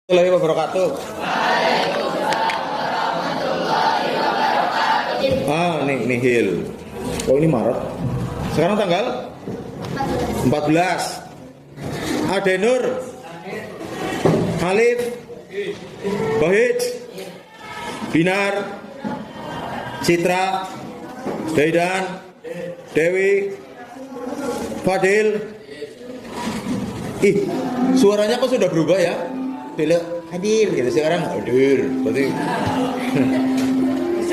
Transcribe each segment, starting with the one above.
Warahmatullahi wabarakatuh. Nih nihil. Oh ini Maret. Sekarang tanggal 14. Adenur, Alif, Bahij, Binar, Citra, Daidan, Dewi, Fadil. Suaranya kok sudah berubah ya? Dulu hadir gitu, sekarang hadir. Berarti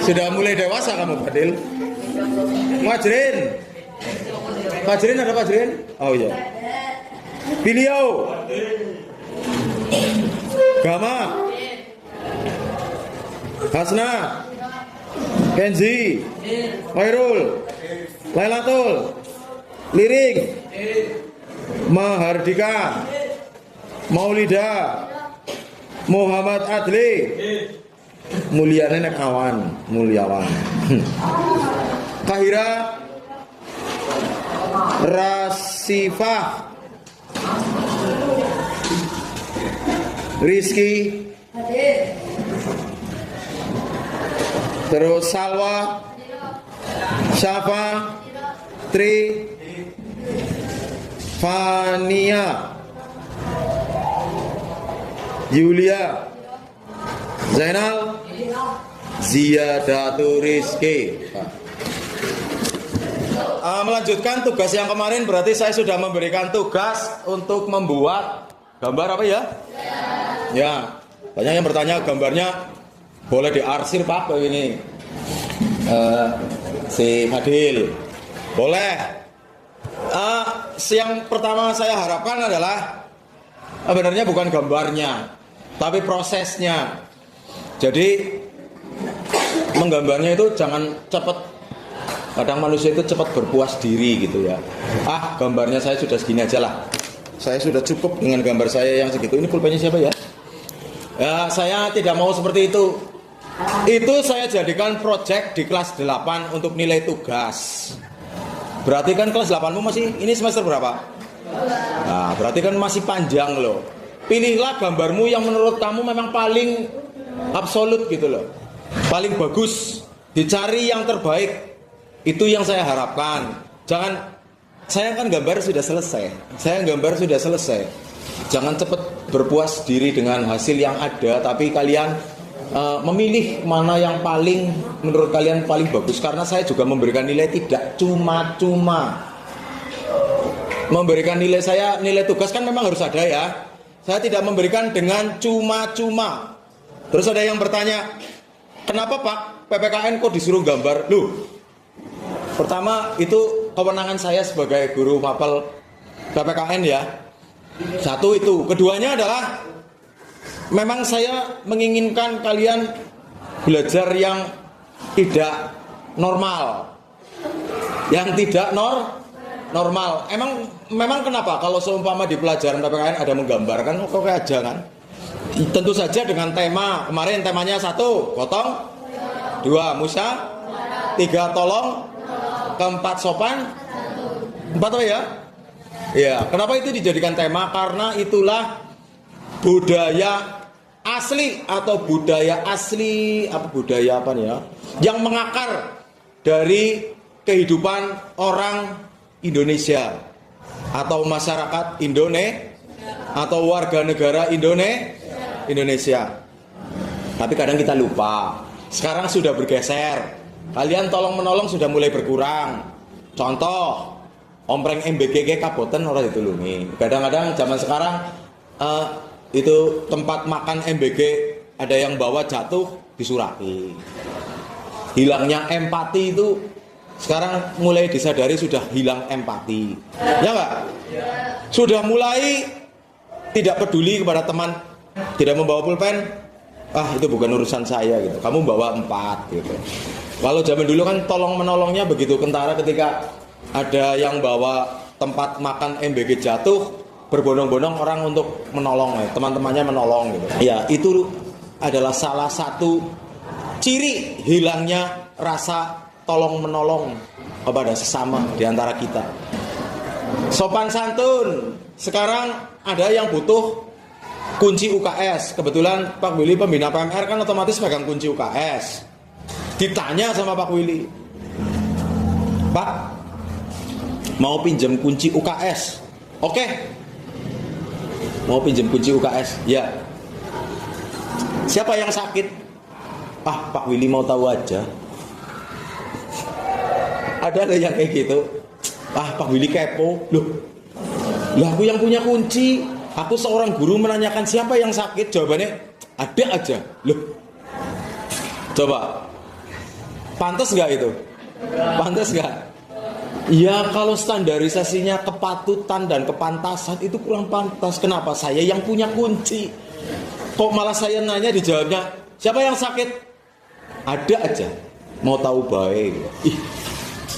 sudah mulai dewasa kamu, Fadil. Fajrin. Fajrin ada Fajrin? Oh iya. Bilio. Gama. Hasna. Kenzi. Khairul. Lailatul. Liring. Mahardika. Maulida. Muhammad Adli. Mulyane nek awan, mulyawan. Kahira. Rasifah. Rizky. Terus Salwa. Syafa. Tri. Fania. Yulia. Zainal. Ziyadatu Rizki. Melanjutkan tugas yang kemarin, berarti saya sudah memberikan tugas untuk membuat gambar apa ya? Ya, banyak yang bertanya gambarnya boleh diarsir Pak ini si Fadil. Boleh. Yang pertama saya harapkan adalah sebenarnya bukan gambarnya, tapi prosesnya. Jadi menggambarnya itu jangan cepat. Kadang manusia itu cepat berpuas diri gitu ya. Gambarnya saya sudah segini aja lah. Saya sudah cukup dengan gambar saya yang segitu. Ini pulpennya siapa ya? Ya, saya tidak mau seperti itu. Itu saya jadikan project di kelas 8 untuk nilai tugas. Berarti kan kelas 8-mu masih, ini semester berapa? Nah, berarti kan masih panjang loh. Pilihlah gambarmu yang menurut kamu memang paling absolut gitu loh. Paling bagus. Dicari yang terbaik. Itu yang saya harapkan. Jangan, saya kan gambar sudah selesai. Jangan cepat berpuas diri dengan hasil yang ada, tapi kalian memilih mana yang paling menurut kalian paling bagus. Karena saya juga memberikan nilai tidak cuma-cuma. Memberikan nilai saya, nilai tugas kan memang harus ada ya. Saya tidak memberikan dengan cuma-cuma. Terus ada yang bertanya, kenapa Pak PPKN kok disuruh gambar? Loh, pertama itu kewenangan saya sebagai guru mapel PPKN ya. Satu itu. Keduanya adalah memang saya menginginkan kalian belajar yang tidak normal. Yang tidak normal. Memang kenapa kalau seumpama di pelajaran PPKN ada menggambarkan kok kayak aja kan? Tentu saja dengan tema. Kemarin temanya 1 gotong, 2 musa, 3 tolong, 4 sopan, 4 apa ya? Ya, kenapa itu dijadikan tema? Karena itulah budaya asli atau budaya asli apa nih ya? Yang mengakar dari kehidupan orang Indonesia atau masyarakat Indonesia atau warga negara Indonesia. Tapi kadang kita lupa. Sekarang sudah bergeser. Kalian tolong menolong sudah mulai berkurang. Contoh, ompreng MBG kaboten orang ditulungi. Kadang-kadang zaman sekarang itu tempat makan MBG ada yang bawa jatuh disurati. Hilangnya empati itu sekarang mulai disadari sudah hilang empati. Ya enggak? Sudah mulai tidak peduli kepada teman, tidak membawa pulpen. Itu bukan urusan saya gitu. Kamu bawa 4 gitu. Kalau zaman dulu kan tolong menolongnya begitu kentara, ketika ada yang bawa tempat makan MBG jatuh, berbondong-bondong orang untuk menolong, teman-temannya menolong gitu. Ya, itu adalah salah satu ciri hilangnya rasa tolong menolong kepada sesama di antara kita. Sopan santun. Sekarang ada yang butuh kunci UKS. Kebetulan Pak Willy pembina PMR kan otomatis pegang kunci UKS. Ditanya sama Pak Willy, Pak, mau pinjam kunci UKS? Oke. Mau pinjam kunci UKS? Ya. Siapa yang sakit? Pak Willy mau tahu aja. Ada yang kayak gitu. Pak Willy kepo. Loh, aku yang punya kunci. Aku seorang guru menanyakan siapa yang sakit, jawabannya ada aja. Loh, coba, pantas nggak itu? Pantas nggak? Ya kalau standarisasinya kepatutan dan kepantasan itu kurang pantas. Kenapa? Saya yang punya kunci. Kok malah saya nanya dijawabnya siapa yang sakit? Ada aja. Mau tahu baik?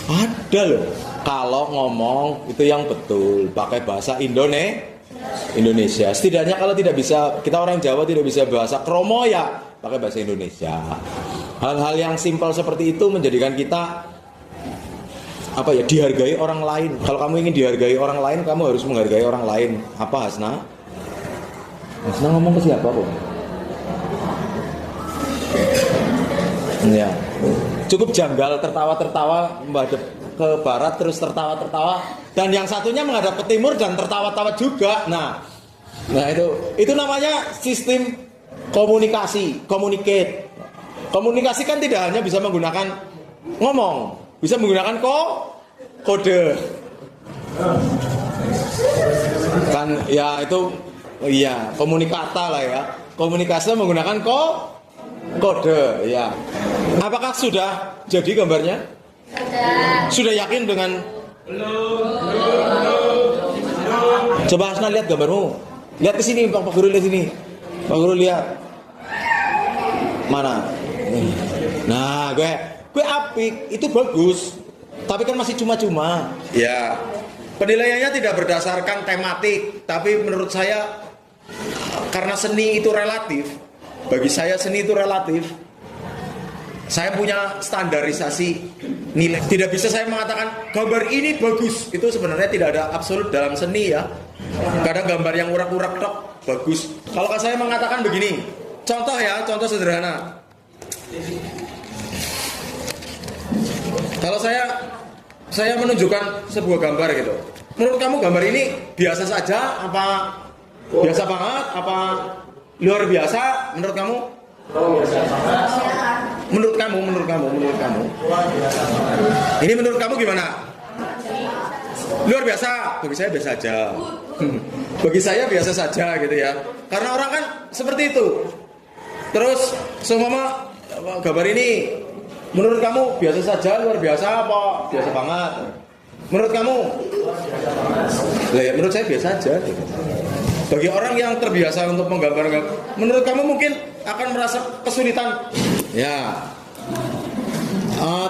Ada loh. Kalau ngomong itu yang betul, pakai bahasa Indonesia. Setidaknya kalau tidak bisa, kita orang Jawa tidak bisa bahasa kromo ya pakai bahasa Indonesia. Hal-hal yang simpel seperti itu menjadikan kita dihargai orang lain. Kalau kamu ingin dihargai orang lain, kamu harus menghargai orang lain. Apa Hasna? Hasna ngomong ke siapa kok? Ya. Cukup janggal tertawa-tertawa menghadap ke barat terus tertawa-tertawa, dan yang satunya menghadap ke timur dan tertawa-tawa juga. Nah itu namanya sistem komunikasi, communicate. Komunikasi kan tidak hanya bisa menggunakan ngomong, bisa menggunakan kode. Kan ya itu komunikata lah ya. Komunikasi menggunakan kode ya. Apakah sudah jadi gambarnya? Sudah yakin dengan? Coba Hasna lihat gambarmu. Lihat ke sini, Pak Guru lihat sini. Pak Guru lihat. Mana? Nah, gue apik, itu bagus. Tapi kan masih cuma-cuma. Ya. Penilaiannya tidak berdasarkan tematik, tapi menurut saya karena seni itu relatif. Bagi saya seni itu relatif. Saya punya standarisasi nilai. Tidak bisa saya mengatakan gambar ini bagus. Itu sebenarnya tidak ada absolut dalam seni ya. Kadang gambar yang urak-urak tok bagus. Kalau saya mengatakan begini, contoh sederhana. Kalau saya menunjukkan sebuah gambar gitu. Menurut kamu gambar ini biasa saja apa biasa banget apa luar biasa menurut kamu? Menurut kamu. Ini menurut kamu gimana? Luar biasa. Bagi saya biasa saja. Bagi saya biasa saja gitu ya. Karena orang kan seperti itu. Terus seumpama gambar ini menurut kamu biasa saja, luar biasa apa biasa banget? Menurut kamu? Menurut saya biasa saja gitu. Bagi orang yang terbiasa untuk menggambar, menurut kamu mungkin akan merasa kesulitan. Ya.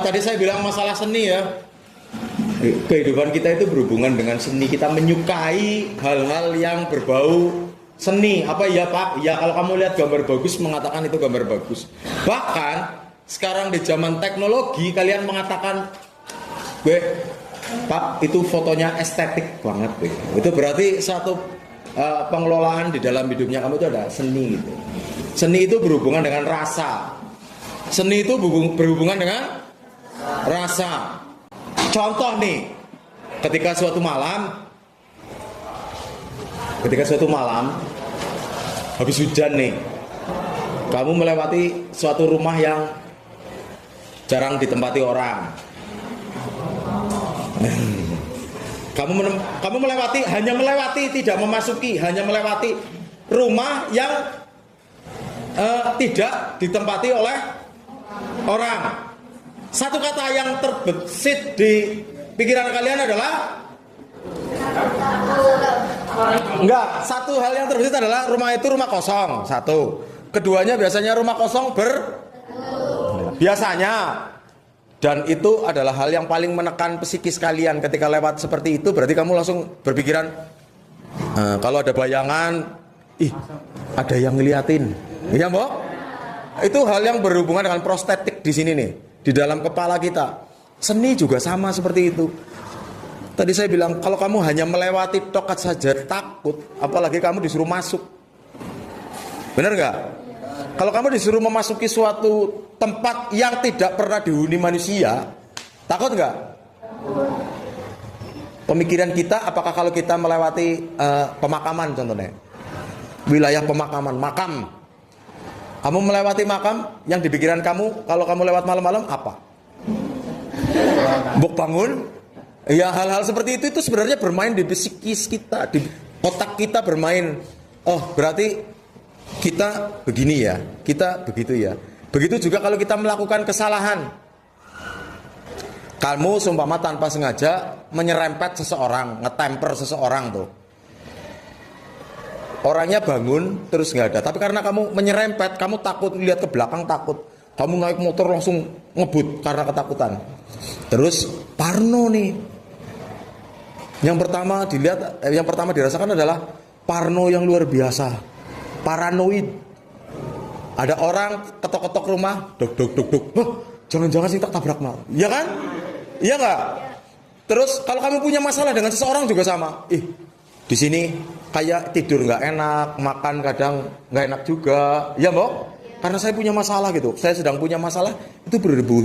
Tadi saya bilang masalah seni ya. Kehidupan kita itu berhubungan dengan seni. Kita menyukai hal-hal yang berbau seni. Apa ya Pak? Ya kalau kamu lihat gambar bagus mengatakan itu gambar bagus. Bahkan sekarang di zaman teknologi kalian mengatakan, Pak itu fotonya estetik banget. Itu berarti satu pengelolaan di dalam hidupnya kamu itu ada seni gitu. Seni itu berhubungan dengan rasa. Seni itu berhubungan dengan rasa. Contoh nih, ketika suatu malam habis hujan nih, kamu melewati suatu rumah yang jarang ditempati orang. Kamu hanya melewati, tidak memasuki, hanya melewati rumah yang tidak ditempati oleh orang. Satu kata yang terbesit di pikiran kalian adalah satu hal yang terbesit adalah rumah itu rumah kosong. Satu. Keduanya biasanya rumah kosong biasanya. Dan itu adalah hal yang paling menekan psikis kalian ketika lewat seperti itu. Berarti kamu langsung berpikiran, kalau ada bayangan, ada yang ngeliatin. Iya, Mbok? Itu hal yang berhubungan dengan prostetik di sini nih, di dalam kepala kita. Seni juga sama seperti itu. Tadi saya bilang, kalau kamu hanya melewati tokat saja takut, apalagi kamu disuruh masuk. Benar nggak? Kalau kamu disuruh memasuki suatu tempat yang tidak pernah dihuni manusia, takut nggak? Pemikiran kita, apakah kalau kita melewati pemakaman contohnya, wilayah pemakaman, makam, kamu melewati makam, yang di pikiran kamu kalau kamu lewat malam-malam apa? Buk bangun? Ya, hal-hal seperti itu sebenarnya bermain di psikis kita, di otak kita bermain. Oh, berarti kita begini ya, kita begitu ya. Begitu juga kalau kita melakukan kesalahan. Kamu seumpama tanpa sengaja menyerempet seseorang, ngetemper seseorang tuh. Orangnya bangun terus nggak ada, tapi karena kamu menyerempet, kamu takut lihat ke belakang, takut. Kamu naik motor langsung ngebut karena ketakutan. Terus parno nih. Yang pertama dirasakan adalah parno yang luar biasa. Paranoid. Ada orang ketok-ketok rumah, dok. Jangan-jangan sih tak tabrak mal. Iya kan? Iya nggak? Terus kalau kamu punya masalah dengan seseorang juga sama. Di sini kayak tidur nggak enak, makan kadang nggak enak juga. Ya mbok? Karena saya punya masalah gitu. Saya sedang punya masalah, itu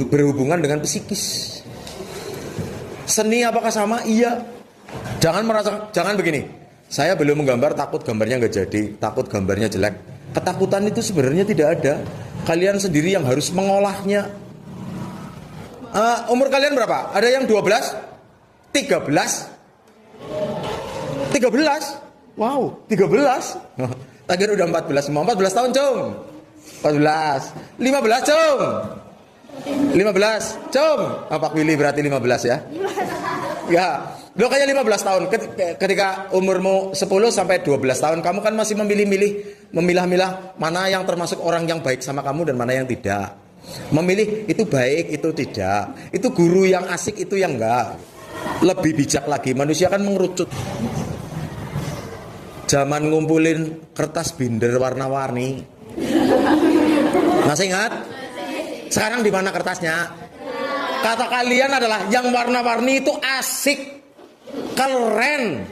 berhubungan dengan psikis. Seni apakah sama? Iya. Jangan begini. Saya belum menggambar, takut gambarnya nggak jadi, takut gambarnya jelek. Ketakutan itu sebenarnya tidak ada. Kalian sendiri yang harus mengolahnya. Umur kalian berapa? Ada yang 12? 13? 13? Wow, 13? Tadi udah 14, mau 14 tahun cung. 14, 15 cung. 15 cung. Pak Willy berarti 15 ya? Ya. Lo kayak 15 tahun, ketika umurmu 10 sampai 12 tahun, kamu kan masih memilah-milah mana yang termasuk orang yang baik sama kamu dan mana yang tidak. Memilih itu baik, itu tidak. Itu guru yang asik, itu yang enggak. Lebih bijak lagi, manusia kan mengerucut. Zaman ngumpulin kertas binder warna-warni. Masih ingat? Sekarang di mana kertasnya? Kata kalian adalah yang warna-warni itu asik. Keren,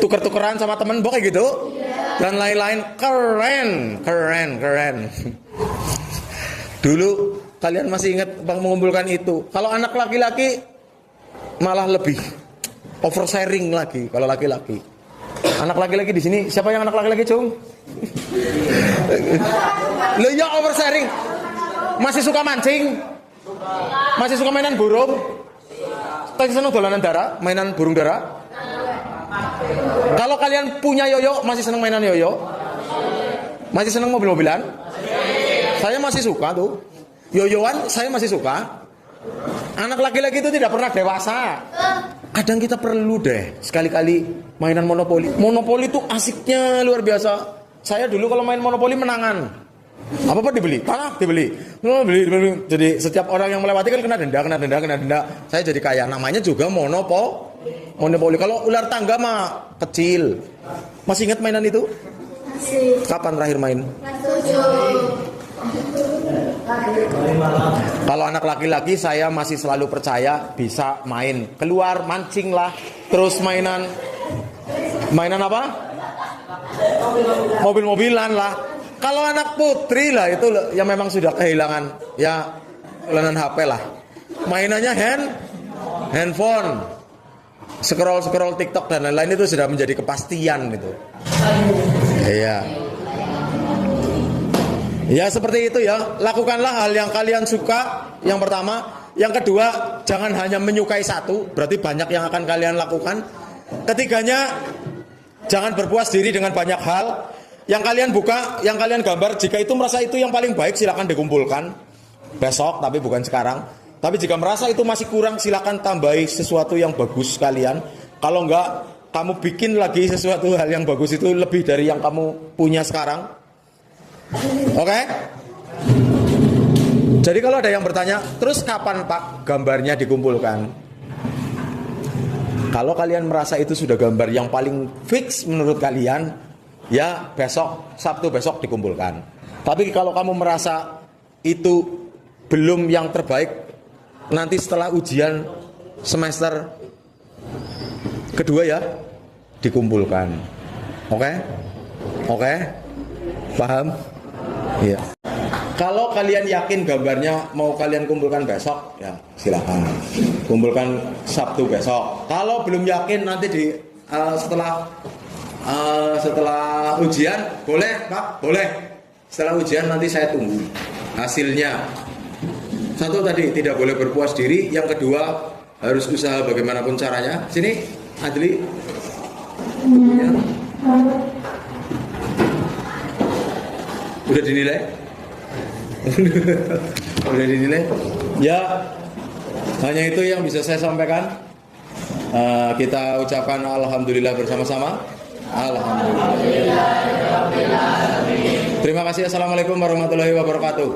tuker-tukeran sama temen kayak gitu, dan lain-lain, keren. Dulu kalian masih ingat mengumpulkan itu. Kalau anak laki-laki malah lebih oversharing lagi. Kalau laki-laki, anak laki-laki di sini siapa yang anak laki-laki cung? Lo ya oversharing. Masih suka mancing? Masih suka mainan burung? Tapi seneng dolanan dara, mainan burung dara. Kalau kalian punya yoyo, masih seneng mainan yoyo? Masih seneng mobil-mobilan? Saya masih suka tuh. Yoyoan saya masih suka. Anak laki-laki itu tidak pernah dewasa. Kadang kita perlu deh sekali-kali mainan monopoli. Monopoli itu asiknya luar biasa. Saya dulu kalau main monopoli menangan. Apa dibeli? Tanah dibeli. Beli. Jadi setiap orang yang melewati kan kena denda. Saya jadi kaya. Namanya juga monopoli. Kalau ular tangga mah kecil. Masih ingat mainan itu? Masih. Kapan terakhir main? Kalau anak laki-laki saya masih selalu percaya bisa main. Keluar mancing lah. Terus mainan apa? Mobil-mobilan lah. Kalau anak putri lah itu yang memang sudah kehilangan ya kelainan HP lah. Mainannya handphone, scroll TikTok dan lain-lain itu sudah menjadi kepastian gitu. Iya. Ya seperti itu ya. Lakukanlah hal yang kalian suka. Yang pertama, yang kedua, jangan hanya menyukai satu, berarti banyak yang akan kalian lakukan. Ketiganya, jangan berpuas diri dengan banyak hal. Yang kalian buka, yang kalian gambar, jika itu merasa itu yang paling baik, silakan dikumpulkan besok, tapi bukan sekarang. Tapi jika merasa itu masih kurang, silakan tambahi sesuatu yang bagus kalian. Kalau enggak, kamu bikin lagi sesuatu hal yang bagus itu lebih dari yang kamu punya sekarang. Oke? Jadi kalau ada yang bertanya, terus kapan Pak gambarnya dikumpulkan? Kalau kalian merasa itu sudah gambar yang paling fix menurut kalian, ya besok, Sabtu besok dikumpulkan. Tapi kalau kamu merasa itu belum yang terbaik, nanti setelah ujian semester kedua ya dikumpulkan. Oke? Paham? Iya. Kalau kalian yakin gambarnya mau kalian kumpulkan besok, ya silakan. Kumpulkan Sabtu besok. Kalau belum yakin nanti setelah ujian, boleh Pak, boleh. Setelah ujian nanti saya tunggu hasilnya. Satu tadi tidak boleh berpuas diri, yang kedua harus usaha bagaimanapun caranya. Sini, Adli. Bukunya. Udah dinilai? Udah dinilai? Ya, hanya itu yang bisa saya sampaikan. Kita ucapkan alhamdulillah bersama-sama. Alhamdulillah. Terima kasih. Assalamualaikum warahmatullahi wabarakatuh.